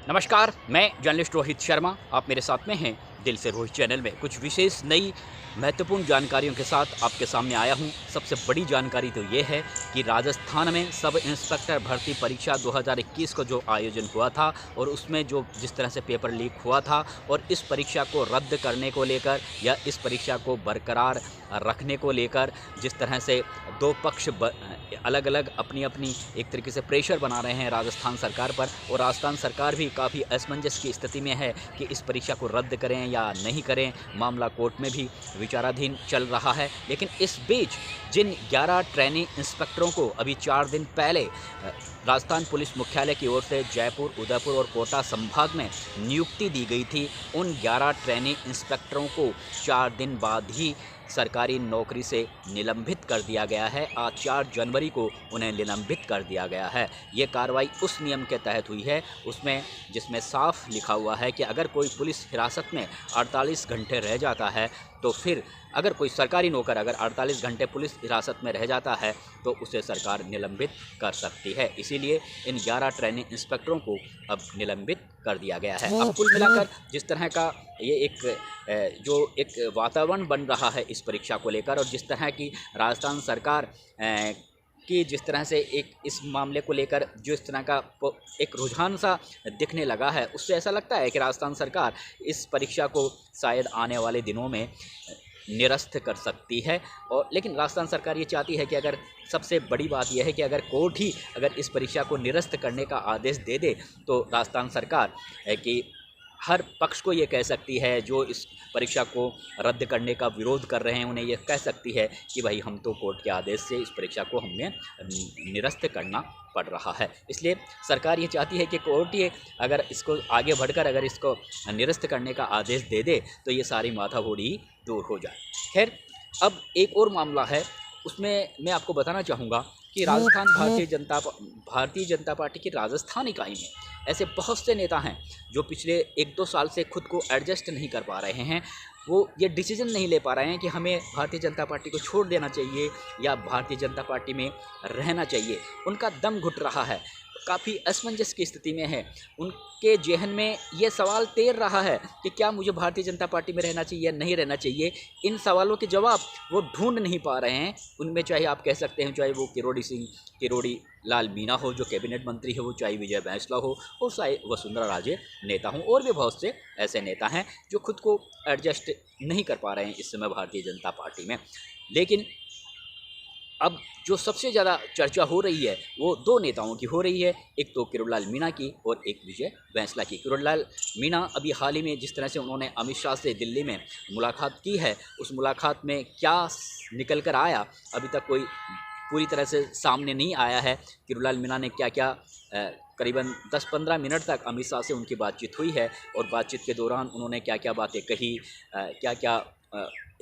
नमस्कार, मैं जर्नलिस्ट रोहित शर्मा। आप मेरे साथ में हैं दिल से रोहित चैनल में। कुछ विशेष नई महत्वपूर्ण जानकारियों के साथ आपके सामने आया हूं। सबसे बड़ी जानकारी तो ये है कि राजस्थान में सब इंस्पेक्टर भर्ती परीक्षा 2021 को जो आयोजन हुआ था और उसमें जो जिस तरह से पेपर लीक हुआ था और इस परीक्षा को रद्द करने को लेकर या इस परीक्षा को बरकरार रखने को लेकर जिस तरह से दो पक्ष अलग अलग अपनी अपनी एक तरीके से प्रेशर बना रहे हैं राजस्थान सरकार पर, और राजस्थान सरकार भी काफ़ी असमंजस की स्थिति में है कि इस परीक्षा को रद्द करें या नहीं करें। मामला कोर्ट में भी विचाराधीन चल रहा है। लेकिन इस बीच जिन 11 ट्रेनी इंस्पेक्टरों को अभी 4 दिन पहले राजस्थान पुलिस मुख्यालय की ओर से जयपुर, उदयपुर और कोटा संभाग में नियुक्ति दी गई थी, उन 11 ट्रेनी इंस्पेक्टरों को 4 दिन बाद ही सरकारी नौकरी से निलंबित कर दिया गया है। आज 4 जनवरी को उन्हें निलंबित कर दिया गया है। ये कार्रवाई उस नियम के तहत हुई है उसमें जिसमें साफ लिखा हुआ है कि अगर कोई पुलिस हिरासत में 48 घंटे रह जाता है तो फिर अगर कोई सरकारी नौकर अगर 48 घंटे पुलिस हिरासत में रह जाता है तो उसे सरकार निलंबित कर सकती है। इसीलिए इन 11 ट्रेनिंग इंस्पेक्टरों को अब निलंबित कर दिया गया है। अब कुल मिलाकर जिस तरह का ये एक वातावरण बन रहा है इस परीक्षा को लेकर और जिस तरह की राजस्थान सरकार कि जिस तरह से एक इस मामले को लेकर जो इस तरह का एक रुझान सा दिखने लगा है, उससे ऐसा लगता है कि राजस्थान सरकार इस परीक्षा को शायद आने वाले दिनों में निरस्त कर सकती है। और लेकिन राजस्थान सरकार ये चाहती है कि अगर सबसे बड़ी बात यह है कि अगर कोर्ट ही अगर इस परीक्षा को निरस्त करने का आदेश दे दे तो राजस्थान सरकार कि हर पक्ष को ये कह सकती है, जो इस परीक्षा को रद्द करने का विरोध कर रहे हैं उन्हें ये कह सकती है कि भाई हम तो कोर्ट के आदेश से इस परीक्षा को हमें निरस्त करना पड़ रहा है। इसलिए सरकार ये चाहती है कि कोर्ट ये अगर इसको आगे बढ़कर अगर इसको निरस्त करने का आदेश दे दे तो ये सारी माथाभोड़ी दूर हो जाए। खैर, अब एक और मामला है, उसमें मैं आपको बताना चाहूँगा कि राजस्थान भारतीय जनता पार्टी की राजस्थान इकाई में ऐसे बहुत से नेता हैं जो पिछले 1-2 साल से खुद को एडजस्ट नहीं कर पा रहे हैं। वो ये डिसीजन नहीं ले पा रहे हैं कि हमें भारतीय जनता पार्टी को छोड़ देना चाहिए या भारतीय जनता पार्टी में रहना चाहिए। उनका दम घुट रहा है, काफ़ी असमंजस की स्थिति में है। उनके जेहन में ये सवाल तैर रहा है कि क्या मुझे भारतीय जनता पार्टी में रहना चाहिए या नहीं रहना चाहिए। इन सवालों के जवाब वो ढूंढ नहीं पा रहे हैं। उनमें चाहे आप कह सकते हैं चाहे वो किरोड़ी लाल मीणा हो जो कैबिनेट मंत्री है, वो चाहे विजय बैंसला हो और चाहे वसुंधरा राजे नेता हों, और भी बहुत से ऐसे नेता हैं जो खुद को एडजस्ट नहीं कर पा रहे हैं इस समय भारतीय जनता पार्टी में। लेकिन अब जो सबसे ज़्यादा चर्चा हो रही है वो 2 नेताओं की हो रही है, एक तो किरोड़ीलाल मीणा की और एक विजय बैंसला की। किरोड़ीलाल मीणा अभी हाल ही में जिस तरह से उन्होंने अमित शाह से दिल्ली में मुलाकात की है, उस मुलाकात में क्या निकल कर आया अभी तक कोई पूरी तरह से सामने नहीं आया है। किरोड़ीलाल मीणा ने क्या करीबन 10-15 मिनट तक अमित शाह से उनकी बातचीत हुई है और बातचीत के दौरान उन्होंने क्या बातें कही,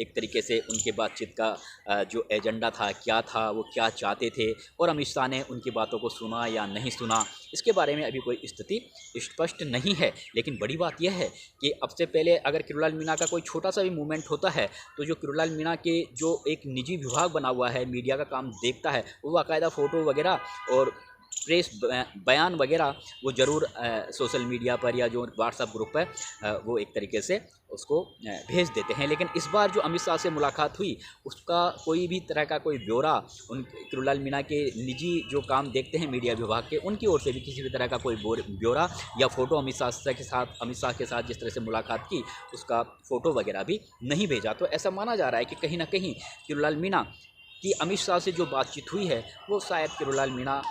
एक तरीके से उनके बातचीत का जो एजेंडा था क्या था, वो क्या चाहते थे और अमित शाह ने उनकी बातों को सुना या नहीं सुना, इसके बारे में अभी कोई स्थिति स्पष्ट नहीं है। लेकिन बड़ी बात यह है कि अब से पहले अगर किरोड़ीलाल मीणा का कोई छोटा सा भी मूवमेंट होता है तो जो किरोड़ीलाल मीणा के जो एक निजी विभाग बना हुआ है, मीडिया का काम देखता है, वो बाकायदा फ़ोटो वगैरह और प्रेस बयान वगैरह वो ज़रूर सोशल मीडिया पर या जो व्हाट्सएप ग्रुप पर वो एक तरीके से उसको भेज देते हैं। लेकिन इस बार जो अमित शाह से मुलाकात हुई उसका कोई भी तरह का कोई ब्यौरा उन किरोड़ीलाल मीणा के निजी जो काम देखते हैं मीडिया विभाग के, उनकी ओर से भी किसी भी तरह का कोई ब्यौरा या फ़ोटो अमित शाह के साथ जिस तरह से मुलाकात की उसका फ़ोटो वगैरह भी नहीं भेजा। तो ऐसा माना जा रहा है कि कहीं ना कहीं किरोड़ीलाल मीणा की अमित शाह से जो बातचीत हुई है वो शायद किरोड़ीलाल मीणा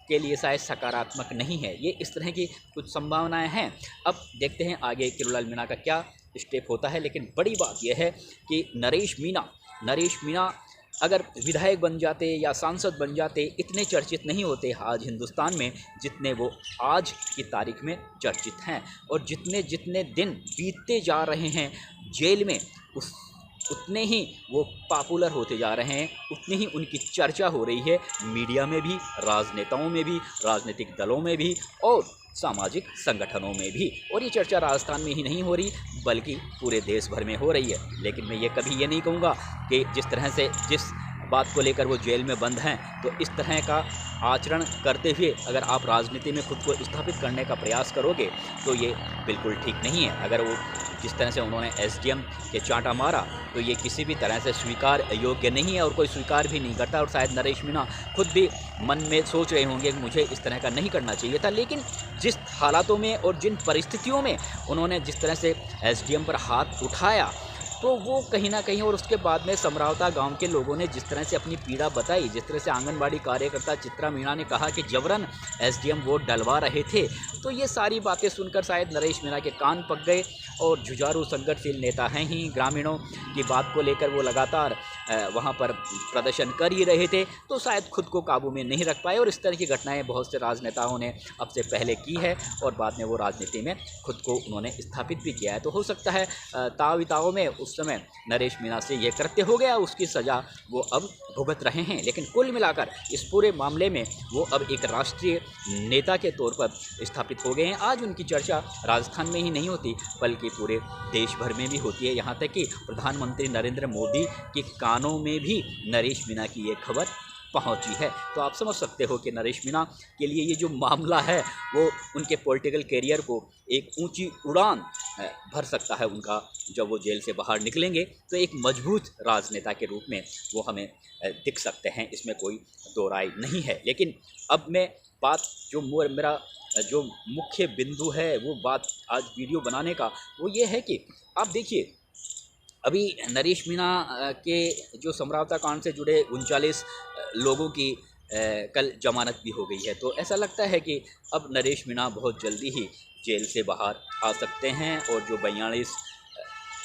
के लिए शायद सकारात्मक नहीं है। ये इस तरह की कुछ संभावनाएं हैं। अब देखते हैं आगे किरोड़ीलाल मीणा का क्या स्टेप होता है। लेकिन बड़ी बात यह है कि नरेश मीणा अगर विधायक बन जाते या सांसद बन जाते, इतने चर्चित नहीं होते आज हिंदुस्तान में जितने वो आज की तारीख में चर्चित हैं। और जितने जितने दिन बीतते जा रहे हैं जेल में उतने ही वो पॉपुलर होते जा रहे हैं, उतनी ही उनकी चर्चा हो रही है मीडिया में भी, राजनेताओं में भी, राजनीतिक दलों में भी और सामाजिक संगठनों में भी। और ये चर्चा राजस्थान में ही नहीं हो रही बल्कि पूरे देश भर में हो रही है। लेकिन मैं ये कभी ये नहीं कहूँगा कि जिस तरह से जिस बात को लेकर वो जेल में बंद हैं। तो इस तरह का आचरण करते हुए अगर आप राजनीति में खुद को स्थापित करने का प्रयास करोगे तो ये बिल्कुल ठीक नहीं है। अगर वो जिस तरह से उन्होंने एसडीएम के चांटा मारा तो ये किसी भी तरह से स्वीकार योग्य नहीं है और कोई स्वीकार भी नहीं करता। और शायद नरेश मीणा खुद भी मन में सोच रहे होंगे कि मुझे इस तरह का नहीं करना चाहिए था, लेकिन जिस हालातों में और जिन परिस्थितियों में उन्होंने जिस तरह से एसडीएम पर हाथ उठाया तो वो कहीं ना कहीं, और उसके बाद में समरावता गांव के लोगों ने जिस तरह से अपनी पीड़ा बताई, जिस तरह से आंगनबाड़ी कार्यकर्ता चित्रा मीणा ने कहा कि जबरन एसडीएम वोट डलवा रहे थे, तो ये सारी बातें सुनकर शायद नरेश मीणा के कान पक गए। और जुझारू संगठनशील नेता हैं ही, ग्रामीणों की बात को लेकर वो लगातार वहाँ पर प्रदर्शन कर ही रहे थे, तो शायद खुद को काबू में नहीं रख पाए। और इस तरह की घटनाएं बहुत से राजनेताओं ने अब से पहले की है और बाद में वो राजनीति में खुद को उन्होंने स्थापित भी किया है। तो हो सकता है ताव में उस समय नरेश मीणा से ये कृत्य हो गया, उसकी सज़ा वो अब भुगत रहे हैं। लेकिन कुल मिलाकर इस पूरे मामले में वो अब एक राष्ट्रीय नेता के तौर पर स्थापित हो गए हैं। आज उनकी चर्चा राजस्थान में ही नहीं होती बल्कि पूरे देश भर में भी होती है। यहाँ तक कि प्रधानमंत्री नरेंद्र मोदी के कानों में भी नरेश मीणा की ये खबर पहुंची है। तो आप समझ सकते हो कि नरेश मीणा के लिए ये जो मामला है वो उनके पॉलिटिकल कैरियर को एक ऊंची उड़ान भर सकता है उनका। जब वो जेल से बाहर निकलेंगे तो एक मजबूत राजनेता के रूप में वो हमें दिख सकते हैं, इसमें कोई दो राय नहीं है। लेकिन अब मैं बात जो मेरा जो मुख्य बिंदु है वो बात आज वीडियो बनाने का वो ये है कि आप देखिए, अभी नरेश मीणा के जो समरावता कांड से जुड़े 39 लोगों की कल जमानत भी हो गई है। तो ऐसा लगता है कि अब नरेश मीणा बहुत जल्दी ही जेल से बाहर आ सकते हैं। और जो 42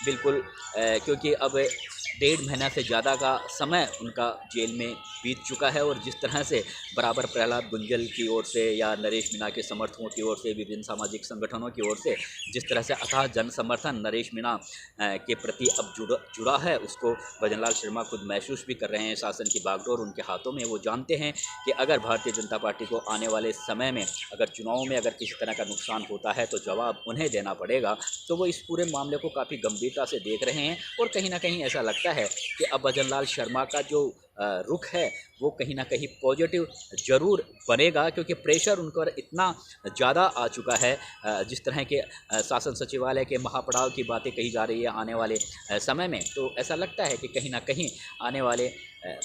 बिल्कुल क्योंकि अब 1.5 महीना से ज़्यादा का समय उनका जेल में बीत चुका है। और जिस तरह से बराबर प्रहलाद गुंजल की ओर से या नरेश मीणा के समर्थकों की ओर से, विभिन्न सामाजिक संगठनों की ओर से जिस तरह से अथाह जन समर्थन नरेश मीणा के प्रति अब जुड़ा है, उसको भजनलाल शर्मा खुद महसूस भी कर रहे हैं। शासन की बागडोर उनके हाथों में, वो जानते हैं कि अगर भारतीय जनता पार्टी को आने वाले समय में अगर चुनाव में अगर किसी तरह का नुकसान होता है तो जवाब उन्हें देना पड़ेगा। तो वो इस पूरे मामले को काफ़ी गंभीरता से देख रहे हैं। और कहीं ना कहीं ऐसा लगता है कि अब भजनलाल शर्मा का जो रुख है वो कहीं ना कहीं पॉजिटिव ज़रूर बनेगा, क्योंकि प्रेशर उन पर इतना ज़्यादा आ चुका है। जिस तरह के शासन सचिवालय के महापड़ाव की बातें कही जा रही है आने वाले समय में, तो ऐसा लगता है कि कहीं ना कहीं आने वाले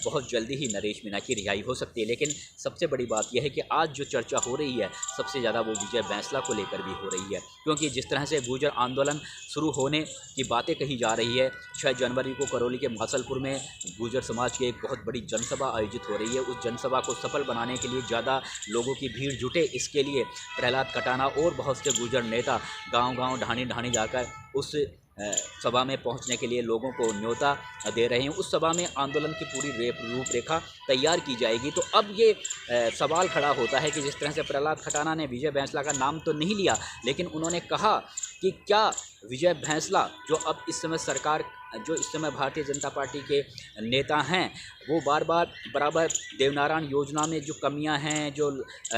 बहुत जल्दी ही नरेश मीणा की रिहाई हो सकती है। लेकिन सबसे बड़ी बात यह है कि आज जो चर्चा हो रही है सबसे ज़्यादा वो विजय बैंसला को लेकर भी हो रही है, क्योंकि जिस तरह से गुर्जर आंदोलन शुरू होने की बातें कही जा रही है, 6 जनवरी को करौली के मासलपुर में गुर्जर समाज की एक बहुत बड़ी जनसभा आयोजित हो रही है। उस जनसभा को सफल बनाने के लिए ज़्यादा लोगों की भीड़ जुटे, इसके लिए प्रहलाद कटाना और बहुत से गुर्जर नेता गांव-गांव, ढाणी-ढाणी जाकर उस सभा में पहुंचने के लिए लोगों को न्योता दे रहे हैं। उस सभा में आंदोलन की पूरी रूपरेखा तैयार की जाएगी। तो अब ये सवाल खड़ा होता है कि जिस तरह से प्रहलाद खटाना ने विजय बैंसला का नाम तो नहीं लिया, लेकिन उन्होंने कहा कि क्या विजय बैंसला जो अब इस समय सरकार, जो इस समय भारतीय जनता पार्टी के नेता हैं, वो बार बार बराबर देवनारायण योजना में जो कमियां हैं, जो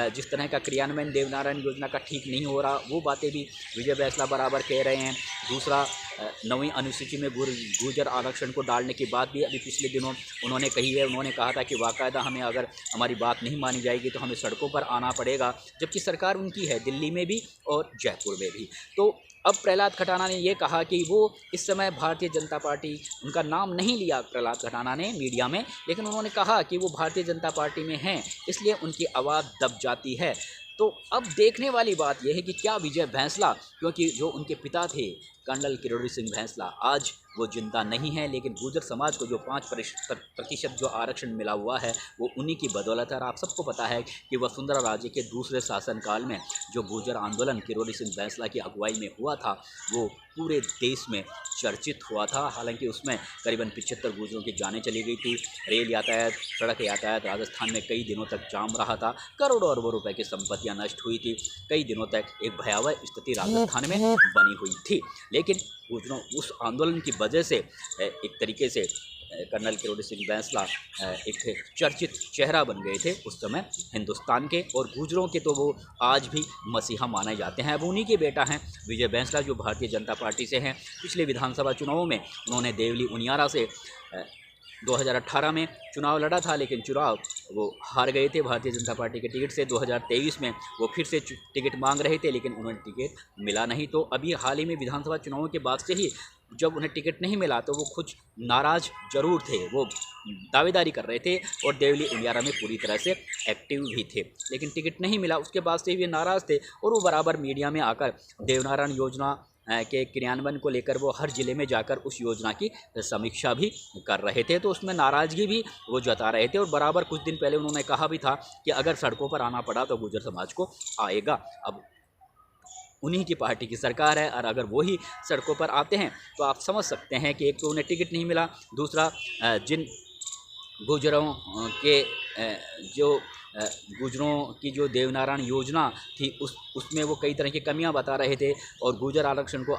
जिस तरह का क्रियान्वयन देवनारायण योजना का ठीक नहीं हो रहा, वो बातें भी विजय बैंसला बराबर कह रहे हैं। दूसरा, 9वीं अनुसूची में गुर्जर आरक्षण को डालने की बात भी अभी पिछले दिनों उन्होंने कही है। उन्होंने कहा था कि बाकायदा हमें अगर हमारी बात नहीं मानी जाएगी तो हमें सड़कों पर आना पड़ेगा, जबकि सरकार उनकी है दिल्ली में भी और जयपुर में भी। तो अब प्रहलाद खटाना ने ये कहा कि वो इस समय भारतीय जनता पार्टी, उनका नाम नहीं लिया प्रहलाद खटाना ने मीडिया में, लेकिन उन्होंने कहा कि वो भारतीय जनता पार्टी में हैं, इसलिए उनकी आवाज़ दब जाती है। तो अब देखने वाली बात यह है कि क्या विजय बैंसला, क्योंकि जो उनके पिता थे कर्नल किरोड़ी सिंह बैंसला, आज वो जिंदा नहीं है, लेकिन गुर्जर समाज को जो 5% जो आरक्षण मिला हुआ है वो उन्हीं की बदौलत है। और आप सबको पता है कि वसुंधरा राजे के दूसरे शासनकाल में जो गुर्जर आंदोलन किरोड़ी सिंह बैंसला की अगुवाई में हुआ था वो पूरे देश में चर्चित हुआ था। हालांकि उसमें करीबन 75 गुर्जरों की जानें चली गई थी। रेल यातायात, सड़क यातायात राजस्थान में कई दिनों तक जाम रहा था। करोड़ों अरबों रुपए की संपत्तियां नष्ट हुई थी। कई दिनों तक एक भयावह स्थिति राजस्थान में बनी हुई थी। लेकिन गुर्जरों उस आंदोलन की वजह से एक तरीके से कर्नल किरोड़ी सिंह बैंसला एक चर्चित चेहरा बन गए थे उस समय हिंदुस्तान के, और गुर्जरों के तो वो आज भी मसीहा माने जाते हैं। अब उन्हीं के बेटा हैं विजय बैंसला, जो भारतीय जनता पार्टी से हैं। पिछले विधानसभा चुनावों में उन्होंने देवली उनियारा से 2018 में चुनाव लड़ा था, लेकिन चुनाव वो हार गए थे भारतीय जनता पार्टी के टिकट से। 2023 में वो फिर से टिकट मांग रहे थे, लेकिन उन्हें टिकट मिला नहीं। तो अभी हाल ही में विधानसभा चुनावों के बाद से ही जब उन्हें टिकट नहीं मिला तो वो कुछ नाराज़ जरूर थे, वो दावेदारी कर रहे थे और देवली उनियारा में पूरी तरह से एक्टिव भी थे, लेकिन टिकट नहीं मिला उसके बाद से वे नाराज़ थे। और वो बराबर मीडिया में आकर देवनारायण योजना के क्रियान्वयन को लेकर वो हर ज़िले में जाकर उस योजना की समीक्षा भी कर रहे थे, तो उसमें नाराज़गी भी वो जता रहे थे। और बराबर कुछ दिन पहले उन्होंने कहा भी था कि अगर सड़कों पर आना पड़ा तो गुर्जर समाज को आएगा। अब उन्हीं की पार्टी की सरकार है और अगर वो ही सड़कों पर आते हैं तो आप समझ सकते हैं कि एक तो उन्हें टिकट नहीं मिला, दूसरा जिन गुर्जरों के जो गुर्जरों की जो देवनारायण योजना थी उसमें वो कई तरह की कमियां बता रहे थे और गुर्जर आरक्षण को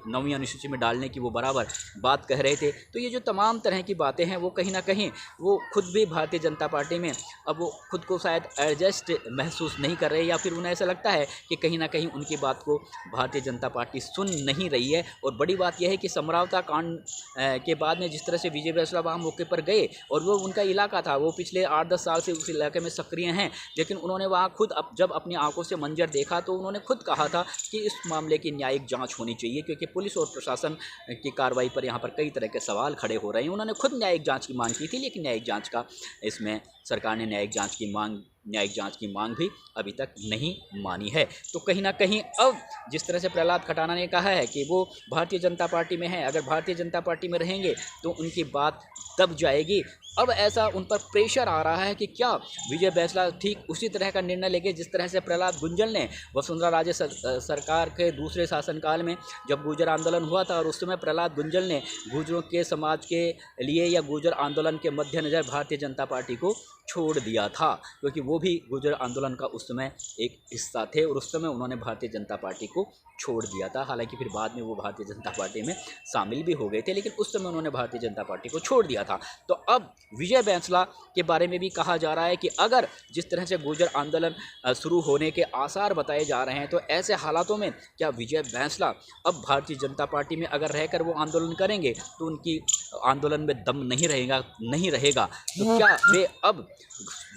9वीं अनुसूची में डालने की वो बराबर बात कह रहे थे। तो ये जो तमाम तरह की बातें हैं वो कहीं ना कहीं वो खुद भी भारतीय जनता पार्टी में अब वो खुद को शायद एडजस्ट महसूस नहीं कर रहे, या फिर उन्हें ऐसा लगता है कि कहीं ना कहीं उनकी बात को भारतीय जनता पार्टी सुन नहीं रही है। और बड़ी बात यह है कि समरावता कांड के बाद में जिस तरह से विजय बैसला वहाँ मौके पर गए और वो उनका इलाका था, वो पिछले 8-10 साल से उस इलाके में सक्रिय हैं, लेकिन उन्होंने वहाँ खुद जब अपनी आंखों से मंजर देखा तो उन्होंने खुद कहा था कि इस मामले की न्यायिक जांच होनी चाहिए, क्योंकि पुलिस और प्रशासन की कार्रवाई पर यहाँ पर कई तरह के सवाल खड़े हो रहे हैं। उन्होंने खुद न्यायिक जांच की मांग की थी, लेकिन न्यायिक जांच का इसमें सरकार ने न्यायिक जांच की मांग भी अभी तक नहीं मानी है। तो कहीं ना कहीं अब जिस तरह से प्रहलाद खटाना ने कहा है कि वो भारतीय जनता पार्टी में है, अगर भारतीय जनता पार्टी में रहेंगे तो उनकी बात दब जाएगी। अब ऐसा उन पर प्रेशर आ रहा है कि क्या विजय बैसला ठीक उसी तरह का निर्णय लेंगे जिस तरह से प्रहलाद गुंजल ने वसुंधरा राजे सरकार के दूसरे शासनकाल में जब गुर्जर आंदोलन हुआ था और उस समय प्रहलाद गुंजल ने गुर्जरों के समाज के लिए या गुर्जर आंदोलन के मद्देनज़र भारतीय जनता पार्टी को छोड़ दिया था, क्योंकि वो भी गुर्जर आंदोलन का उस समय एक हिस्सा थे और उस समय उन्होंने भारतीय जनता पार्टी को छोड़ दिया था। हालांकि फिर बाद में वो भारतीय जनता पार्टी में शामिल भी हो गए थे, लेकिन उस समय उन्होंने भारतीय जनता पार्टी को छोड़ दिया था। तो अब विजय बैंसला के बारे में भी कहा जा रहा है कि अगर जिस तरह से गुर्जर आंदोलन शुरू होने के आसार बताए जा रहे हैं, तो ऐसे हालातों में क्या विजय बैंसला अब भारतीय जनता पार्टी में अगर रहकर वो आंदोलन करेंगे तो उनकी आंदोलन में दम नहीं रहेगा तो क्या वे अब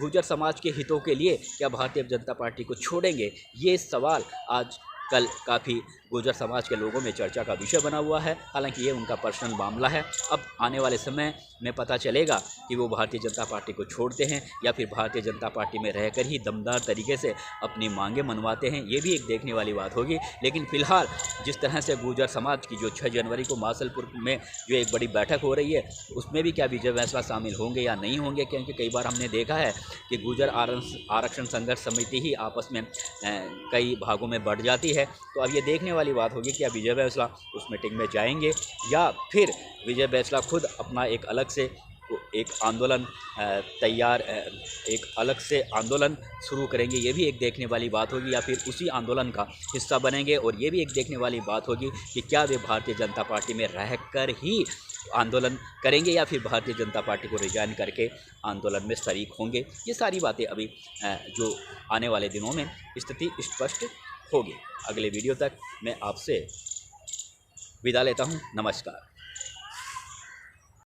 गुर्जर समाज के हितों के लिए क्या भारतीय जनता पार्टी को छोड़ेंगे? ये सवाल आज कल काफ़ी गुर्जर समाज के लोगों में चर्चा का विषय बना हुआ है। हालांकि ये उनका पर्सनल मामला है। अब आने वाले समय में पता चलेगा कि वो भारतीय जनता पार्टी को छोड़ते हैं या फिर भारतीय जनता पार्टी में रहकर ही दमदार तरीके से अपनी मांगें मनवाते हैं, ये भी एक देखने वाली बात होगी। लेकिन फिलहाल जिस तरह से गुर्जर समाज की जो 6 जनवरी को मासलपुर में जो एक बड़ी बैठक हो रही है, उसमें भी क्या विजय बैंसला शामिल होंगे या नहीं होंगे, क्योंकि कई बार हमने देखा है कि गुर्जर आरक्षण संघर्ष समिति ही आपस में कई भागों में बढ़ जाती है। तो अब ये देखने वाली बात होगी कि अब विजय बैंसला उस मीटिंग में जाएंगे या फिर विजय बैंसला खुद अपना एक अलग से एक आंदोलन एक अलग से आंदोलन शुरू करेंगे। ये भी एक देखने वाली बात होगी, या फिर उसी आंदोलन का हिस्सा बनेंगे। और ये भी एक देखने वाली बात होगी कि क्या वे भारतीय जनता पार्टी में रहकर ही आंदोलन करेंगे या फिर भारतीय जनता पार्टी को रिजाइन करके आंदोलन में शरीक होंगे। ये सारी बातें अभी जो आने वाले दिनों में स्थिति स्पष्ट होगी। अगले वीडियो तक मैं आपसे विदा लेता हूँ। नमस्कार।